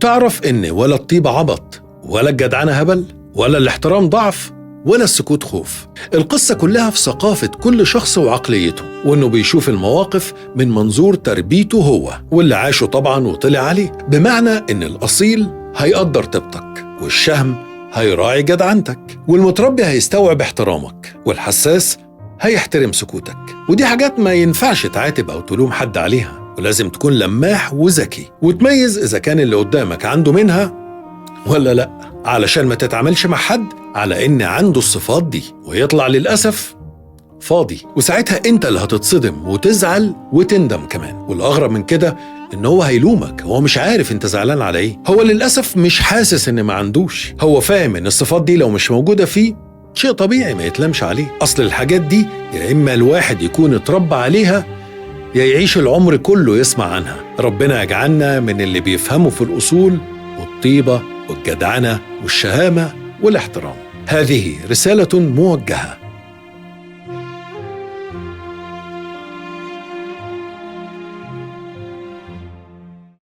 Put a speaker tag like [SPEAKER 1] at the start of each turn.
[SPEAKER 1] تعرف إن ولا الطيبة عبط ولا الجدعنة هبل ولا الاحترام ضعف ولا السكوت خوف. القصة كلها في ثقافة كل شخص وعقليته، وإنه بيشوف المواقف من منظور تربيته هو واللي عاشه طبعا وطلع عليه. بمعنى إن الأصيل هيقدر طيبتك، والشهم هيراعي جدعنتك، والمتربي هيستوعب احترامك، والحساس هيحترم سكوتك. ودي حاجات ما ينفعش تعاتب أو تلوم حد عليها، ولازم تكون لماح وذكي وتميز إذا كان اللي قدامك عنده منها ولا لأ، علشان ما تتعاملش مع حد على إن عنده الصفات دي ويطلع للأسف فاضي. وساعتها أنت اللي هتتصدم وتزعل وتندم كمان. والأغرب من كده إن هو هيلومك، هو مش عارف أنت زعلان على إيه. هو للأسف مش حاسس إن ما عندوش، هو فاهم إن الصفات دي لو مش موجودة فيه شيء طبيعي ما يتلمش عليه. أصل الحاجات دي يا إما الواحد يكون اتربى عليها يا يعيش العمر كله يسمع عنها. ربنا يجعلنا من اللي بيفهموا في الأصول والطيبة والجدعنة والشهامة والاحترام. هذه رسالة موجهة